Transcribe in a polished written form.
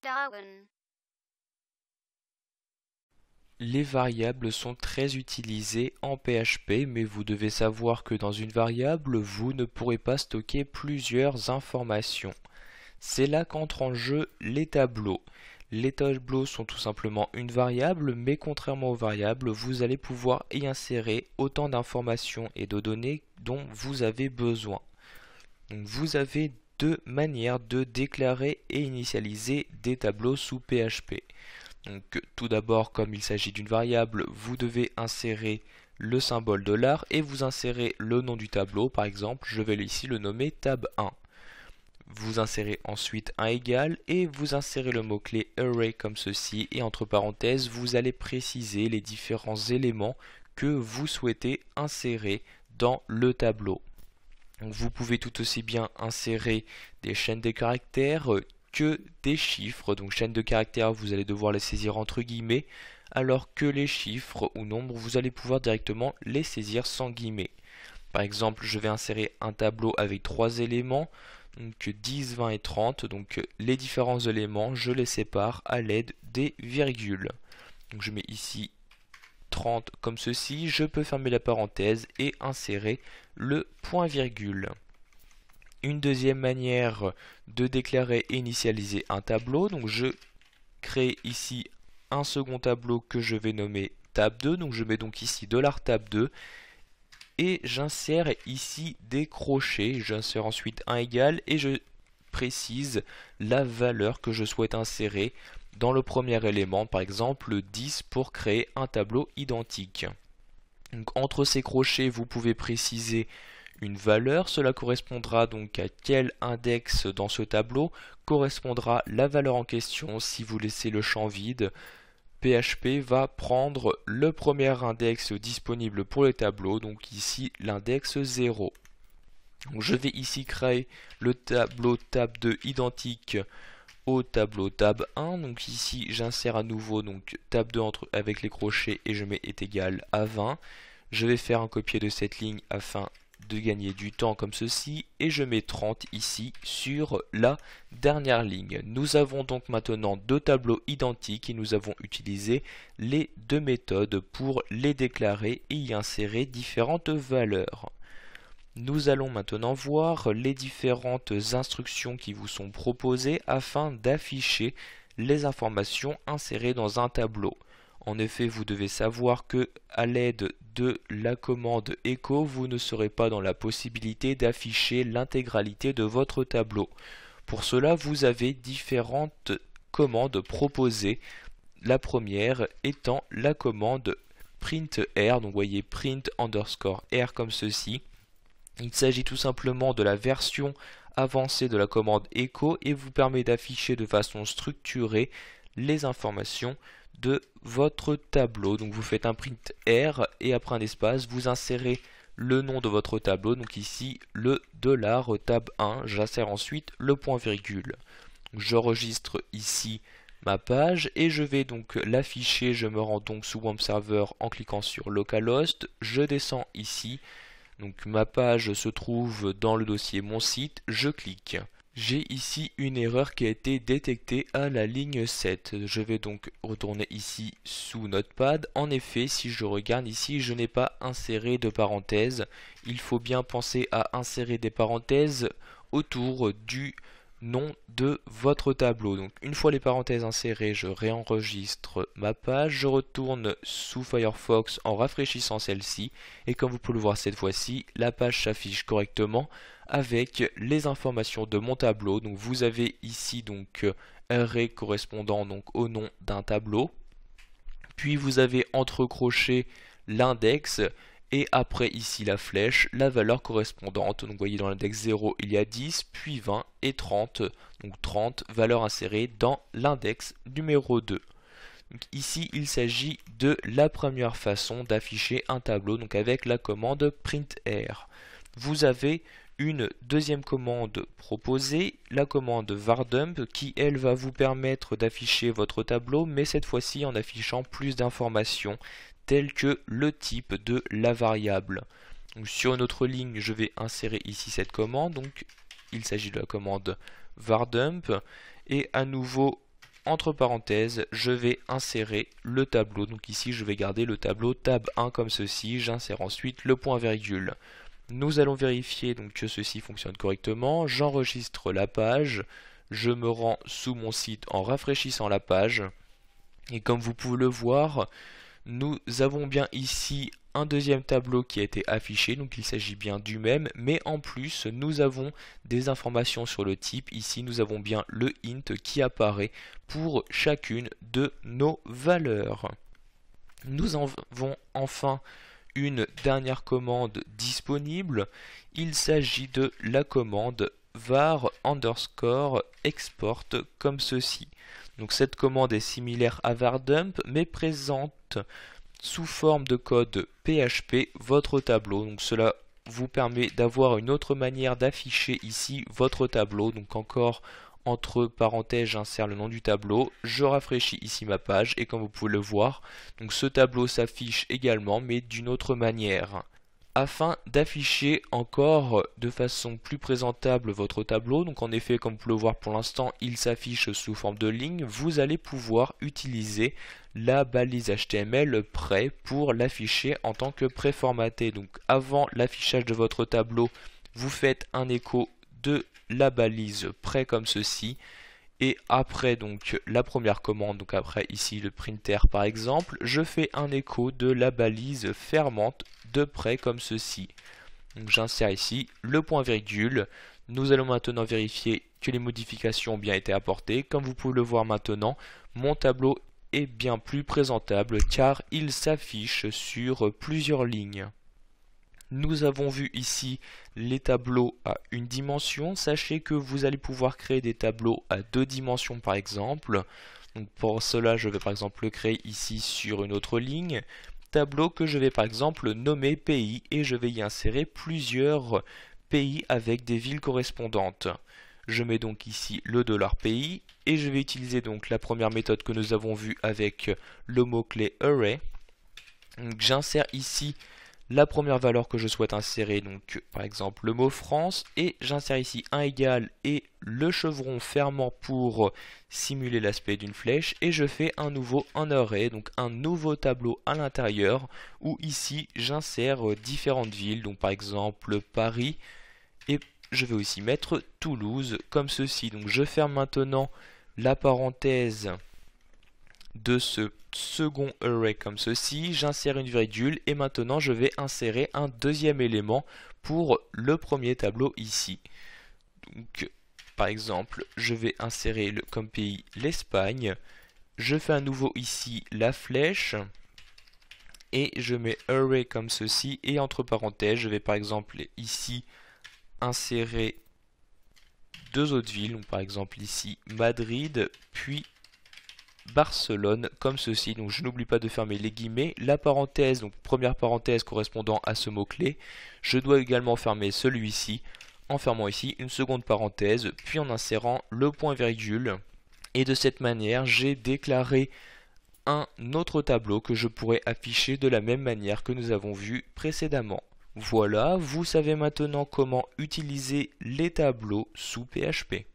Darwin. Les variables sont très utilisées en PHP, mais vous devez savoir que dans une variable, vous ne pourrez pas stocker plusieurs informations. C'est là qu'entrent en jeu les tableaux. Les tableaux sont tout simplement une variable, mais contrairement aux variables, vous allez pouvoir y insérer autant d'informations et de données dont vous avez besoin. Donc vous avez deux manières de déclarer et initialiser des tableaux sous PHP. Donc tout d'abord, comme il s'agit d'une variable, vous devez insérer le symbole $ et vous insérez le nom du tableau. Par exemple, je vais ici le nommer tab1. Vous insérez ensuite un égal et vous insérez le mot-clé array comme ceci, et entre parenthèses, vous allez préciser les différents éléments que vous souhaitez insérer dans le tableau. Donc vous pouvez tout aussi bien insérer des chaînes de caractères que des chiffres. Donc chaîne de caractères, vous allez devoir les saisir entre guillemets, alors que les chiffres ou nombres, vous allez pouvoir directement les saisir sans guillemets. Par exemple, je vais insérer un tableau avec trois éléments, donc 10, 20 et 30. Donc les différents éléments, je les sépare à l'aide des virgules. Donc je mets ici 30 comme ceci, je peux fermer la parenthèse et insérer le point virgule. Une deuxième manière de déclarer et initialiser un tableau, donc je crée ici un second tableau que je vais nommer tab2, donc je mets donc ici $tab2 et j'insère ici des crochets, j'insère ensuite un égal et je précise la valeur que je souhaite insérer dans le premier élément, par exemple 10 pour créer un tableau identique. Donc, entre ces crochets, vous pouvez préciser une valeur, cela correspondra donc à quel index dans ce tableau correspondra la valeur en question. Si vous laissez le champ vide, PHP va prendre le premier index disponible pour le tableau, donc ici l'index 0. Donc, je vais ici créer le tableau tab2 identique au tableau tab1, donc ici j'insère à nouveau donc tab2 avec les crochets et je mets est égal à 20. Je vais faire un copier de cette ligne afin de gagner du temps comme ceci et je mets 30 ici sur la dernière ligne. Nous avons donc maintenant deux tableaux identiques et nous avons utilisé les deux méthodes pour les déclarer et y insérer différentes valeurs. Nous allons maintenant voir les différentes instructions qui vous sont proposées afin d'afficher les informations insérées dans un tableau. En effet, vous devez savoir que à l'aide de la commande echo, vous ne serez pas dans la possibilité d'afficher l'intégralité de votre tableau. Pour cela, vous avez différentes commandes proposées. La première étant la commande printr, donc vous voyez print_r comme ceci. Il s'agit tout simplement de la version avancée de la commande echo et vous permet d'afficher de façon structurée les informations de votre tableau. Donc vous faites un print R et après un espace, vous insérez le nom de votre tableau, donc ici le $tab1, j'insère ensuite le point virgule. J'enregistre ici ma page et je vais donc l'afficher. Je me rends donc sous Web Server en cliquant sur localhost, je descends ici. Donc ma page se trouve dans le dossier mon site, je clique. J'ai ici une erreur qui a été détectée à la ligne 7. Je vais donc retourner ici sous Notepad. En effet, si je regarde ici, je n'ai pas inséré de parenthèses. Il faut bien penser à insérer des parenthèses autour du nom de votre tableau. Donc une fois les parenthèses insérées, je réenregistre ma page, je retourne sous Firefox en rafraîchissant celle-ci et comme vous pouvez le voir cette fois-ci, la page s'affiche correctement avec les informations de mon tableau. Donc vous avez ici donc array correspondant donc au nom d'un tableau, puis vous avez entre crochets l'index et après ici la flèche, la valeur correspondante. Donc vous voyez dans l'index 0 il y a 10, puis 20 et 30. Donc 30 valeurs insérées dans l'index numéro 2. Donc ici il s'agit de la première façon d'afficher un tableau, donc avec la commande printr. Vous avez une deuxième commande proposée, la commande vardump, qui elle va vous permettre d'afficher votre tableau, mais cette fois-ci en affichant plus d'informations telles que le type de la variable. Donc, sur une autre ligne, je vais insérer ici cette commande, donc il s'agit de la commande vardump, et à nouveau entre parenthèses, je vais insérer le tableau. Donc ici, je vais garder le tableau tab 1 comme ceci. J'insère ensuite le point virgule. Nous allons vérifier donc que ceci fonctionne correctement. J'enregistre la page. Je me rends sous mon site en rafraîchissant la page. Et comme vous pouvez le voir, nous avons bien ici un deuxième tableau qui a été affiché, donc il s'agit bien du même, mais en plus nous avons des informations sur le type. Ici nous avons bien le int qui apparaît pour chacune de nos valeurs. Nous avons enfin une dernière commande disponible. Il s'agit de la commande var underscore export comme ceci. Donc cette commande est similaire à vardump mais présente sous forme de code PHP votre tableau. Donc cela vous permet d'avoir une autre manière d'afficher ici votre tableau. Donc encore entre parenthèses, j'insère le nom du tableau, je rafraîchis ici ma page et comme vous pouvez le voir, donc ce tableau s'affiche également mais d'une autre manière. Afin d'afficher encore de façon plus présentable votre tableau, donc en effet comme vous pouvez le voir pour l'instant il s'affiche sous forme de ligne, vous allez pouvoir utiliser la balise HTML prêt pour l'afficher en tant que préformaté. Donc avant l'affichage de votre tableau, vous faites un écho de la balise prêt comme ceci. Et après donc la première commande, donc après ici le printer par exemple, je fais un écho de la balise fermante de près comme ceci. Donc j'insère ici le point virgule. Nous allons maintenant vérifier que les modifications ont bien été apportées. Comme vous pouvez le voir maintenant, mon tableau est bien plus présentable car il s'affiche sur plusieurs lignes. Nous avons vu ici les tableaux à une dimension. Sachez que vous allez pouvoir créer des tableaux à 2 dimensions par exemple. Donc pour cela, je vais par exemple le créer ici sur une autre ligne. Tableau que je vais par exemple nommer pays et je vais y insérer plusieurs pays avec des villes correspondantes. Je mets donc ici le $pays et je vais utiliser donc la première méthode que nous avons vue avec le mot-clé array. J'insère ici la première valeur que je souhaite insérer, donc par exemple le mot France, et j'insère ici un égal et le chevron fermant pour simuler l'aspect d'une flèche, et je fais un nouveau array, donc un nouveau tableau à l'intérieur, où ici j'insère différentes villes, donc par exemple Paris, et je vais aussi mettre Toulouse comme ceci. Donc je ferme maintenant la parenthèse de ce second array comme ceci, j'insère une virgule et maintenant je vais insérer un deuxième élément pour le premier tableau ici. Donc par exemple je vais insérer comme pays l'Espagne, je fais à nouveau ici la flèche et je mets array comme ceci et entre parenthèses je vais par exemple ici insérer 2 autres villes, donc par exemple ici Madrid puis Barcelone comme ceci. Donc je n'oublie pas de fermer les guillemets, la parenthèse, donc première parenthèse correspondant à ce mot clé. Je dois également fermer celui-ci en fermant ici une seconde parenthèse puis en insérant le point virgule, et de cette manière j'ai déclaré un autre tableau que je pourrais afficher de la même manière que nous avons vu précédemment. Voilà, vous savez maintenant comment utiliser les tableaux sous PHP.